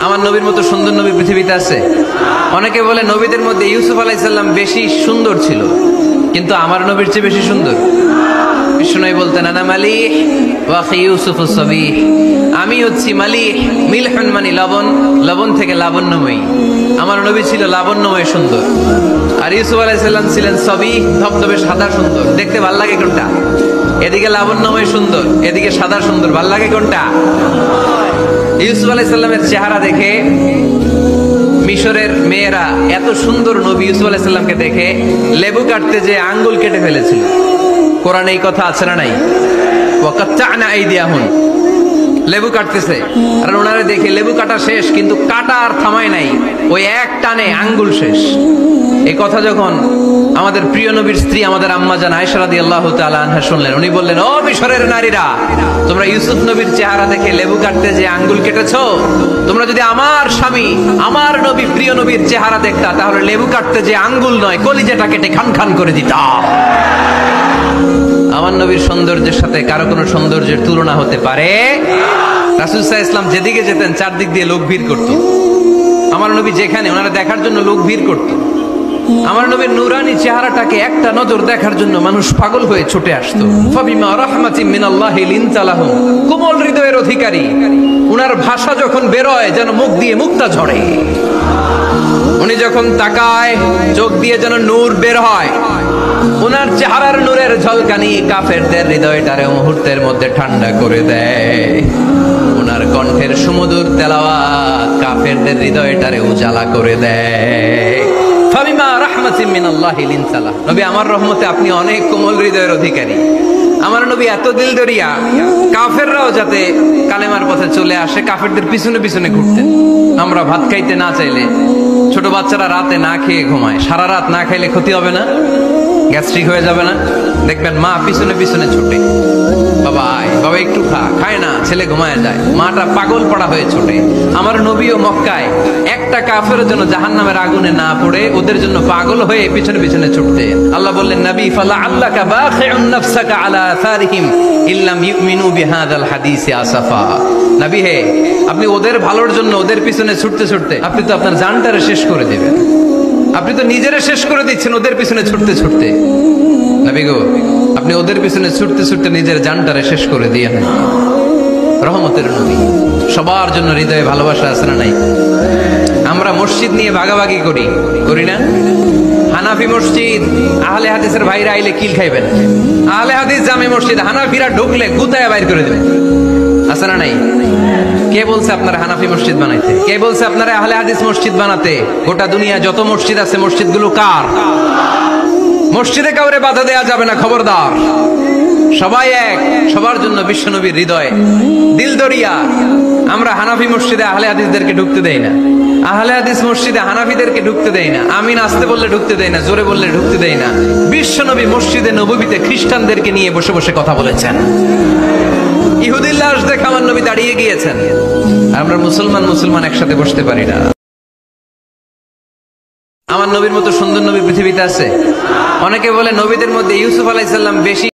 আমার নবীর মতো সুন্দর নবী পৃথিবীতে আছে? অনেকে বলে নবীদের মধ্যে ইউসুফ আলাইহিস সালাম বেশি সুন্দর ছিল, কিন্তু আমার নবীর চেয়ে বেশি সুন্দর। বিষ্ণু বলতেন আনা মালিহ ওয়া আখি ইউসুফুস সাবিহ, আমি হচ্ছি মালিহ, মিলহুন মানে লবণ, লবণ থেকে লাবণ্যময়ী। আমার নবী ছিল লাবণ্যময় সুন্দর, আর ইউসুফ আলাইহিস সালাম ছিলেন সাবিহ, ধবধবে সাদা সুন্দর। দেখতে ভাল লাগে কোনটা? এদিকে লাবণ্যময় সুন্দর, এদিকে সাদা সুন্দর, ভাল লাগে কোনটা? ইউসুফ আলাইহিস সালামের চেহারা দেখে মিশরের মেয়েরা এত সুন্দর নবী ইউসুফ আলাইহিস সালামকে দেখে লেবু কাটতে যে আঙ্গুল কেটে ফেলেছিল। কোরআনে এই কথা আছে না নাই? ওয়াকাত্তা'না আইদিয়াহুম, লেবু কাটতেছে, আর ওনারে দেখে লেবু কাটা শেষ, কিন্তু কাটা আর থামায় নাই, ওই এক টানে আঙ্গুল শেষ। এই কথা যখন আমাদের প্রিয় নবীর স্ত্রী আমাদের আম্মা জান আয়েশা রাদিয়াল্লাহু তাআলা আনহা শুনলেন, উনি বললেন, ও মিশরের নারীরা, তোমরা ইউসুফ নবীর চেহারা দেখে লেবু কাটতে যে আঙ্গুল কেটেছো, তোমরা যদি আমার স্বামী আমার নবী প্রিয় নবীর চেহারা দেখতা, তাহলে লেবু কাটতে যে আঙ্গুল নয়, কলিজাটা কেটে খান খান করে দিতা। আমার নবীর সৌন্দর্যের সাথে কারো কোনো সৌন্দর্যের তুলনা হতে পারে? রাসূল সাল্লাল্লাহু আলাইহি ওয়াসাল্লাম যেদিকে যেতেন চারদিক দিয়ে লোক ভিড় করত। আমার নবী যেখানে, ওনারা দেখার জন্য লোক ভিড় করত। আমার নবীর নূরানী চেহারাটাকে একটা নজর দেখার জন্য মানুষ পাগল হয়ে ছুটে আসতো। ফাবিমা রাহমাতিন মিনাল্লাহি লিনতা লাহুম, কোমল হৃদয়ের অধিকারী, উনার ভাষা যখন বের হয় যেন মুখ দিয়ে মুক্তা ঝরে। উনি যখন তাকায় চোখ দিয়ে যেন নূর বের হয়। উনার চেহারার নূরের ঝলকানি কাফেরদের হৃদয়টারে মুহূর্তের মধ্যে ঠান্ডা করে দেয়। উনার কণ্ঠের সুমধুর তেলাওয়াত কাফেরদের হৃদয়টারে উজালা করে দেয়। ফাবিমা রাহমাতিন মিনাল্লাহি লিনতা লাহুম, নবী আমার রহমতে আপনি অনেক কোমল হৃদয়ের অধিকারী। আমার নবী এত দিলদরিয়া, কাফেররাও যাতে কালেমার পথে চলে আসে কাফেরদের পিছনে পিছনে ঘুরতেন। আমরা ভাত খাইতে না চাইলে, ছোট বাচ্চারা রাতে না খেয়ে ঘুমায়, সারা রাত না খাইলে ক্ষতি হবে না? গ্যাস্ট্রিক হয়ে যাবে না? দেখবেন মা পিছনে পিছনে ছুটে, বাবা আয়, বাবা একটু খা, খায় না, ছেলে ঘুমায় যায়, মাটা পাগল পড়া হয়ে ছোটে। আমার নবীও মক্কায় একটা কাফেরের জন্য জাহান্নামের আগুনে না পড়ে ওদের জন্য পাগল হয়ে পিছনে পিছনে ছুটতে। আল্লাহ বললেন, নবী ফালা আল্লাকা বাখিউন নাফসাকা আলা আথারিহিম ইল্লাম ইউমিনু বিহাদাল হাদিসি আসাফা। নবী হে, আপনি ওদের ভালোর জন্য ওদের পিছনে ছুটতে ছুটতে আপনি তো আপনার জানটারে শেষ করে দিবেন। আপনি তো নিজেরে শেষ করে দিচ্ছেন ওদের পিছনে ছুটতে ছুটতে। নবী গো, আপনি ওদের পিছনে ছুটতে ছুটতে নিজের জানটারে শেষ করে দিয়েন। রহমতের নবী, সবার জন্য হৃদয়ে ভালোবাসা আছে না নাই? আমরা মসজিদ নিয়ে ভাগাভাগি করি, করি না? হানাফি মসজিদ, আহলে হাদিসের ভাইরা আইলে কিল খাইবেন। আহলে হাদিস জামে মসজিদ, হানাফিরা ঢুকলে গুতায়া বাইর করে দেবেন, আছে না নাই? কে বলছে আপনারা হানাফি মসজিদ বানাইতে? কে বলছে আপনারা আহলে হাদিস মসজিদ বানাতে? গোটা দুনিয়া যত মসজিদ আছে, মসজিদগুলো কার? মসজিদে কাউরে বাধা দেয়া যাবে না, খবরদার। সবাই এক, সবার জন্য বিশ্বনবীর হৃদয় দিলদরিয়া। আমরা হানাফি মসজিদে আহলে হাদিসদেরকে ঢুকতে দেই না, আহলে হাদিস মসজিদে হানাফিদেরকে ঢুকতে দেই না, আমিন আসতে বললে ঢুকতে দেই না, জোরে বললে ঢুকতে দেই না। বিশ্বনবী মসজিদে নববীতে খ্রিস্টানদেরকে নিয়ে বসে বসে কথা বলেছেন। ইহুদির লাশ দেখে আমার নবী দাঁড়িয়ে গিয়েছেন। আমরা মুসলমান একসাথে বসতে পারি না। আমার নবীর মতো সুন্দর নবী পৃথিবীতে আছে? অনেকে বলে নবীদের মধ্যে ইউসুফ আলাইহিস সালাম বেশি